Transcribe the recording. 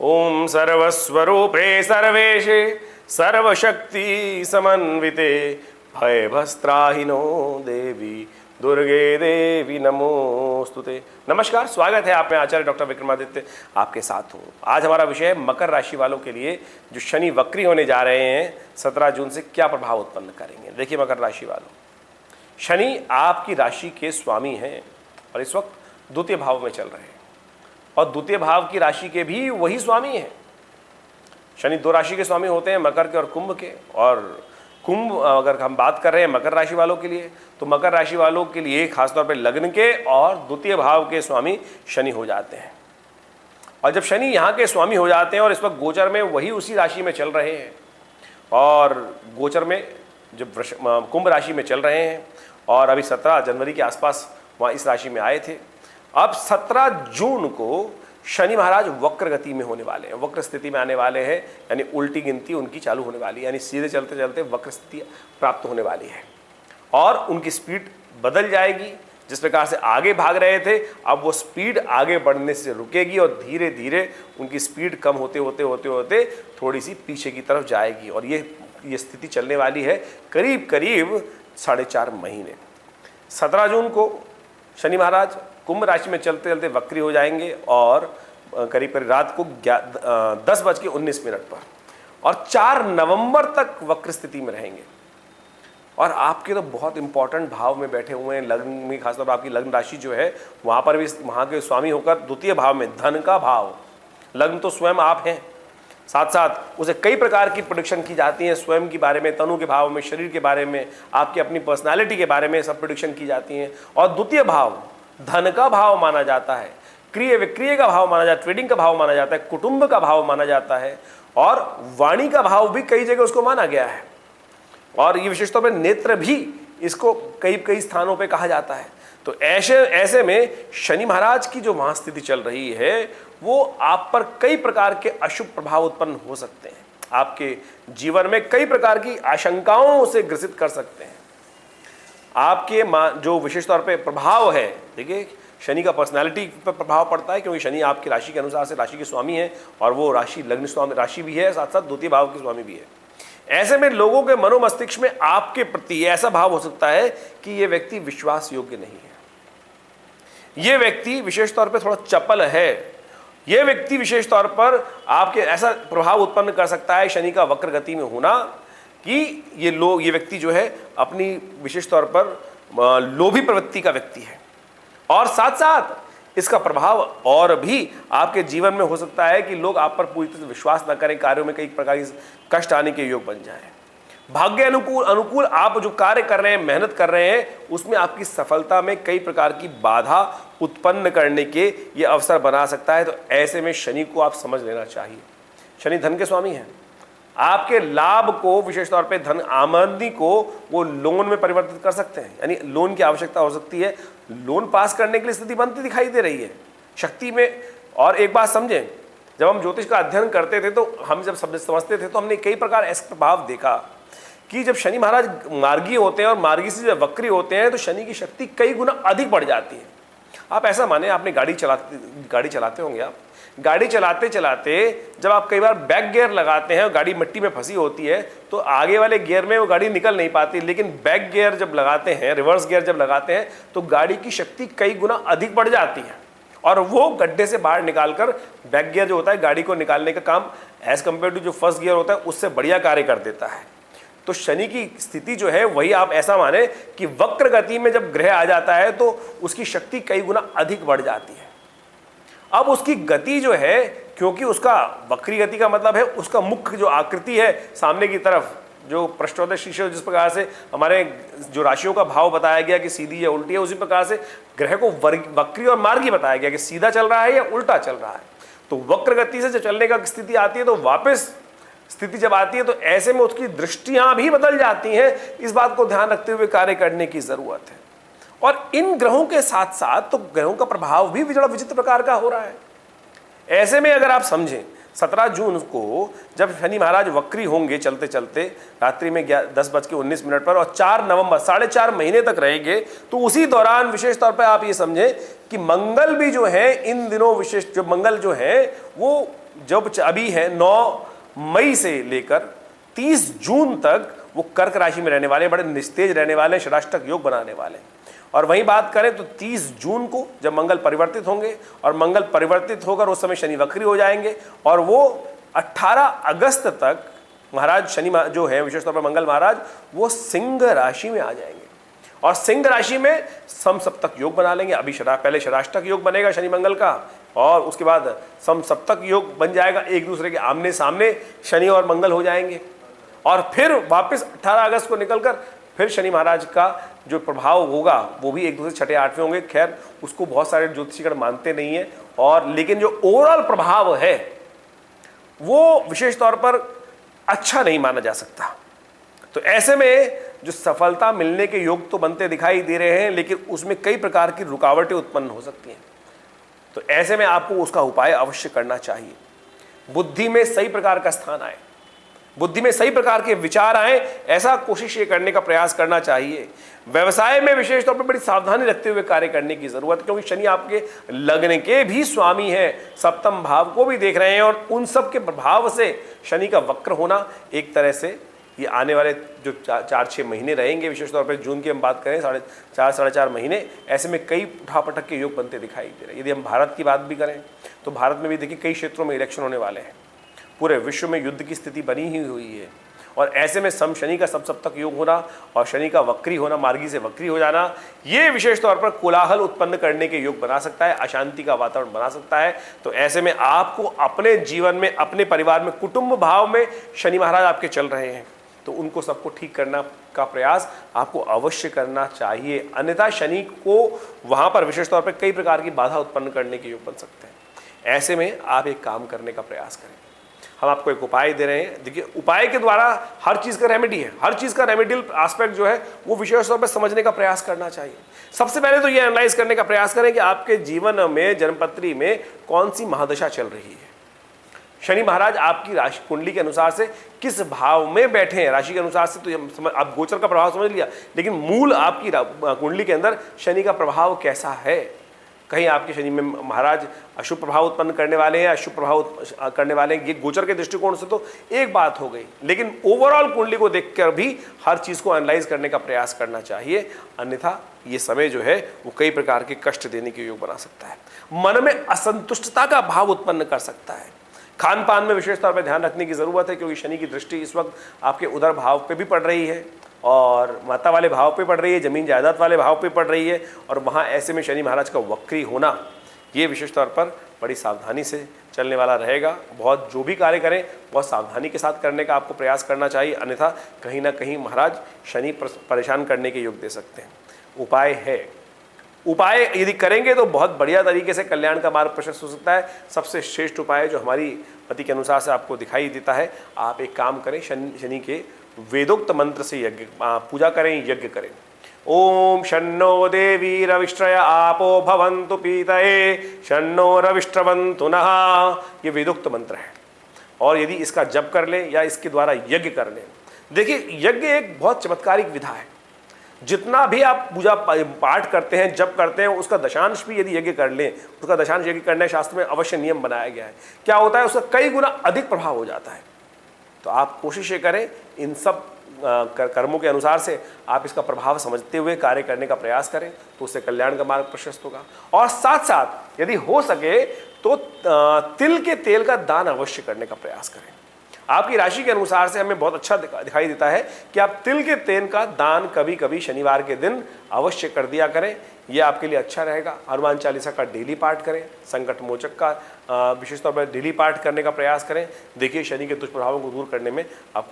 ओम सर्वस्वरूपे सर्वेशे सर्वशक्ति समन्विते भयभस्त्राहिनो देवी दुर्गे देवी नमोस्तुते। नमस्कार, स्वागत है आप में आचार्य डॉक्टर विक्रमादित्य आपके साथ हूँ। आज हमारा विषय है मकर राशि वालों के लिए जो शनि वक्री होने जा रहे हैं 17 जून से क्या प्रभाव उत्पन्न करेंगे। देखिए मकर राशि वालों, शनि आपकी राशि के स्वामी हैं और इस वक्त द्वितीय भाव में चल रहे हैं और द्वितीय भाव की राशि के भी वही स्वामी हैं। शनि दो राशि के स्वामी होते हैं, मकर के और कुंभ के। और कुंभ अगर हम बात कर रहे हैं मकर राशि वालों के लिए, तो मकर राशि वालों के लिए खासतौर पे लग्न के और द्वितीय भाव के स्वामी शनि हो जाते हैं। और जब शनि यहाँ के स्वामी हो जाते हैं और इस वक्त गोचर में वही उसी राशि में चल रहे हैं और गोचर में जब कुंभ राशि में चल रहे हैं और अभी 17 जनवरी के आसपास वहाँ इस राशि में आए थे। अब 17 जून को शनि महाराज वक्र गति में होने वाले हैं, वक्र स्थिति में आने वाले हैं, यानी उल्टी गिनती उनकी चालू होने वाली है, यानी सीधे चलते चलते वक्र स्थिति प्राप्त होने वाली है और उनकी स्पीड बदल जाएगी। जिस प्रकार से आगे भाग रहे थे अब वो स्पीड आगे बढ़ने से रुकेगी और धीरे धीरे उनकी स्पीड कम होते होते होते होते थोड़ी सी पीछे की तरफ जाएगी और ये स्थिति चलने वाली है करीब करीब 4.5 महीने। 17 जून को शनि महाराज कुंभ राशि में चलते चलते वक्री हो जाएंगे और करीब करीब रात को 10:19 पर और 4 नवंबर तक वक्र स्थिति में रहेंगे। और आपके तो बहुत इंपॉर्टेंट भाव में बैठे हुए हैं, लग्न में खासतौर पर आपकी लग्न राशि जो है वहाँ पर भी वहाँ के स्वामी होकर द्वितीय भाव में धन का भाव, लग्न तो स्वयं आप हैं, साथ साथ उसे कई प्रकार की प्रेडिक्शन की जाती है, स्वयं के बारे में, तनु के भाव में, शरीर के बारे में, आपकी अपनी पर्सनालिटी के बारे में सब प्रेडिक्शन की जाती हैं। और द्वितीय भाव धन का भाव माना जाता है, क्रिय विक्रिय का भाव माना जाता है, ट्रेडिंग का भाव माना जाता है, कुटुंब का भाव माना जाता है और वाणी का भाव भी कई जगह उसको माना गया है। और ये विशेष तौर पर नेत्र भी इसको कई स्थानों पे कहा जाता है। तो ऐसे में शनि महाराज की जो वहां स्थिति चल रही है वो आप पर कई प्रकार के अशुभ प्रभाव उत्पन्न हो सकते हैं, आपके जीवन में कई प्रकार की आशंकाओं से ग्रसित कर सकते हैं। आपके जो विशेष तौर पे प्रभाव है, देखिए शनि का पर्सनालिटी पर प्रभाव पड़ता है क्योंकि शनि आपकी राशि के अनुसार से राशि के स्वामी है और वो राशि लग्न स्वामी राशि भी है, साथ साथ द्वितीय भाव के स्वामी भी है। ऐसे में लोगों के मनोमस्तिष्क में आपके प्रति ऐसा भाव हो सकता है कि ये व्यक्ति विश्वास योग्य नहीं है, ये व्यक्ति विशेष तौर पे थोड़ा चपल है, ये व्यक्ति विशेष तौर पर आपके ऐसा प्रभाव उत्पन्न कर सकता है शनि का वक्र गति में होना कि ये व्यक्ति जो है अपनी विशेष तौर पर लोभी प्रवृत्ति का व्यक्ति है। और साथ साथ इसका प्रभाव और भी आपके जीवन में हो सकता है कि लोग आप पर पूरी तरह से विश्वास न करें, कार्यों में कई प्रकार के कष्ट आने के योग बन जाए। भाग्य अनुकूल आप जो कार्य कर रहे हैं, मेहनत कर रहे हैं, उसमें आपकी सफलता में कई प्रकार की बाधा उत्पन्न करने के ये अवसर बना सकता है। तो ऐसे में शनि को आप समझ लेना चाहिए। शनि धन के स्वामी हैं, आपके लाभ को विशेष तौर पे धन आमदनी को वो लोन में परिवर्तित कर सकते हैं, यानी लोन की आवश्यकता हो सकती है, लोन पास करने के लिए स्थिति बनती दिखाई दे रही है शक्ति में। और एक बात समझें, जब हम ज्योतिष का अध्ययन करते थे तो हम जब समझते थे तो हमने कई प्रकार ऐसे प्रभाव देखा कि जब शनि महाराज मार्गी होते हैं और मार्गी से जब वक्री होते हैं तो शनि की शक्ति कई गुना अधिक बढ़ जाती है। आप ऐसा माने, आपने गाड़ी चलाते होंगे, आप गाड़ी चलाते चलाते जब आप कई बार बैक गियर लगाते हैं और गाड़ी मिट्टी में फंसी होती है तो आगे वाले गियर में वो गाड़ी निकल नहीं पाती, लेकिन बैक गियर जब लगाते हैं, रिवर्स गियर जब लगाते हैं तो गाड़ी की शक्ति कई गुना अधिक बढ़ जाती है और वो गड्ढे से बाहर निकालकर बैक गियर जो होता है गाड़ी को निकालने का काम एज कम्पेयर टू जो फर्स्ट गियर होता है उससे बढ़िया कार्य कर देता है। तो शनि की स्थिति जो है वही आप ऐसा माने कि वक्र गति में जब ग्रह आ जाता है तो उसकी शक्ति कई गुना अधिक बढ़ जाती है। अब उसकी गति जो है, क्योंकि उसका वक्री गति का मतलब है उसका मुख्य जो आकृति है सामने की तरफ, जो पृष्ठोदय शीर्ष जिस प्रकार से हमारे जो राशियों का भाव बताया गया कि सीधी या उल्टी है, उसी प्रकार से ग्रह को वक्री और मार्गी बताया गया कि सीधा चल रहा है या उल्टा चल रहा है। तो वक्र गति से जब चलने का स्थिति आती है तो वापस स्थिति जब आती है तो ऐसे में उसकी दृष्टियां भी बदल जाती हैं। इस बात को ध्यान रखते हुए कार्य करने की जरूरत है। और इन ग्रहों के साथ साथ तो ग्रहों का प्रभाव भी विचित्र प्रकार का हो रहा है। ऐसे में अगर आप समझें 17 जून को जब शनि महाराज वक्री होंगे चलते चलते रात्रि में 10:19 पर और 4 नवंबर 4.5 महीने तक रहेंगे, तो उसी दौरान विशेष तौर पर आप ये समझें कि मंगल भी जो है इन दिनों विशेष जो मंगल जो है वो जब अभी है 9 मई से लेकर 30 जून तक वो कर्क राशि में रहने वाले, बड़े निस्तेज रहने वाले, षडाष्टक योग बनाने वाले। और वहीं बात करें तो 30 जून को जब मंगल परिवर्तित होंगे, और मंगल परिवर्तित होकर उस समय शनि वक्री हो जाएंगे, और वो 18 अगस्त तक महाराज शनि जो है विशेष तौर पर मंगल महाराज वो सिंह राशि में आ जाएंगे, और सिंह राशि में समसप्तक योग बना लेंगे। अभी पहले षडाष्टक योग बनेगा शनि मंगल का, और उसके बाद समसप्तक योग बन जाएगा, एक दूसरे के आमने सामने शनि और मंगल हो जाएंगे। और फिर वापस 18 अगस्त को निकलकर फिर शनि महाराज का जो प्रभाव होगा वो भी एक दूसरे छठे आठवें होंगे। खैर उसको बहुत सारे ज्योतिषीगण मानते नहीं है, और लेकिन जो ओवरऑल प्रभाव है वो विशेष तौर पर अच्छा नहीं माना जा सकता। तो ऐसे में जो सफलता मिलने के योग तो बनते दिखाई दे रहे हैं, लेकिन उसमें कई प्रकार की रुकावटें उत्पन्न हो सकती हैं। तो ऐसे में आपको उसका उपाय अवश्य करना चाहिए। बुद्धि में सही प्रकार का स्थान आए, बुद्धि में सही प्रकार के विचार आए, ऐसा कोशिश ये करने का प्रयास करना चाहिए। व्यवसाय में विशेष तौर पर बड़ी सावधानी रखते हुए कार्य करने की जरूरत है, क्योंकि शनि आपके लग्न के भी स्वामी है, सप्तम भाव को भी देख रहे हैं, और उन सब के प्रभाव से शनि का वक्र होना एक तरह से ये आने वाले जो 4-6 महीने रहेंगे, विशेष तौर पर जून की हम बात करें 4.5 महीने, ऐसे में कई उठापटक के योग बनते दिखाई दे रहे हैं। यदि हम भारत की बात भी करें तो भारत में भी देखिए कई क्षेत्रों में इलेक्शन होने वाले हैं, पूरे विश्व में युद्ध की स्थिति बनी ही हुई है, और ऐसे में शनि का समसप्तक योग होना और शनि का वक्री होना, मार्गी से वक्री हो जाना, ये विशेष तौर पर कोलाहल उत्पन्न करने के योग बना सकता है, अशांति का वातावरण बना सकता है। तो ऐसे में आपको अपने जीवन में, अपने परिवार में, कुटुंब भाव में शनि महाराज आपके चल रहे हैं, तो उनको सबको ठीक करना का प्रयास आपको अवश्य करना चाहिए। अन्यथा शनि को वहाँ पर विशेष तौर पर कई प्रकार की बाधा उत्पन्न करने के योग बन सकते हैं। ऐसे में आप एक काम करने का प्रयास करें। हम आपको एक उपाय दे रहे हैं। देखिए, उपाय के द्वारा हर चीज़ का रेमेडी है, हर चीज़ का रेमेडियल एस्पेक्ट जो है वो विशेष तौर पर समझने का प्रयास करना चाहिए। सबसे पहले तो ये एनालाइज करने का प्रयास करें कि आपके जीवन में, जन्मपत्री में कौन सी महादशा चल रही है। शनि महाराज आपकी राशि कुंडली के अनुसार से किस भाव में बैठे हैं, राशि के अनुसार से तो आप गोचर का प्रभाव समझ लिया, लेकिन मूल आपकी कुंडली के अंदर शनि का प्रभाव कैसा है। कहीं आपके शनि में महाराज अशुभ प्रभाव उत्पन्न करने वाले हैं, अशुभ प्रभाव करने वाले हैं, ये गोचर के दृष्टिकोण से तो एक बात हो गई, लेकिन ओवरऑल कुंडली को देखकर भी हर चीज़ को एनालाइज करने का प्रयास करना चाहिए। अन्यथा ये समय जो है वो कई प्रकार के कष्ट देने के योग बना सकता है, मन में असंतुष्टता का भाव उत्पन्न कर सकता है। खान पान में विशेष तौर पर ध्यान रखने की ज़रूरत है, क्योंकि शनि की दृष्टि इस वक्त आपके उदर भाव पे भी पड़ रही है, और माता वाले भाव पे पड़ रही है, जमीन जायदाद वाले भाव पे पड़ रही है, और वहाँ ऐसे में शनि महाराज का वक्री होना ये विशेष तौर पर बड़ी सावधानी से चलने वाला रहेगा। बहुत जो भी कार्य करें बहुत सावधानी के साथ करने का आपको प्रयास करना चाहिए, अन्यथा कहीं ना कहीं महाराज शनि परेशान करने के योग दे सकते हैं। उपाय है, उपाय यदि करेंगे तो बहुत बढ़िया तरीके से कल्याण का मार्ग प्रशस्त हो सकता है। सबसे श्रेष्ठ उपाय जो हमारी पति के अनुसार से आपको दिखाई देता है, आप एक काम करें, शनि के वेदोक्त मंत्र से यज्ञ पूजा करें, यज्ञ करें। ओम शन्नो देवी रविष्ट्रय आपो भवन्तु पीतये शन्नो रविष्ट्रवन्तु नः, ये वेदोक्त मंत्र है, और यदि इसका जप कर लें या इसके द्वारा यज्ञ कर लें, देखिए यज्ञ एक बहुत चमत्कारिक विधा है। जितना भी आप पूजा पाठ करते हैं, जप करते हैं, उसका दशांश भी यदि यज्ञ कर लें, उसका दशांश यज्ञ करने शास्त्र में अवश्य नियम बनाया गया है। क्या होता है, उसका कई गुना अधिक प्रभाव हो जाता है। तो आप कोशिश ये करें, इन सब कर्मों के अनुसार से आप इसका प्रभाव समझते हुए कार्य करने का प्रयास करें, तो उससे कल्याण का मार्ग प्रशस्त होगा। और साथ साथ यदि हो सके तो तिल के तेल का दान अवश्य करने का प्रयास करें। आपकी राशि के अनुसार से हमें बहुत अच्छा दिखाई देता है कि आप तिल के तेल का दान कभी कभी शनिवार के दिन अवश्य कर दिया करें, यह आपके लिए अच्छा रहेगा। हनुमान चालीसा का डेली पाठ करें, संकट मोचक का विशेष तौर पर डेली पाठ करने का प्रयास करें। देखिए शनि के दुष्प्रभावों को दूर करने में आपको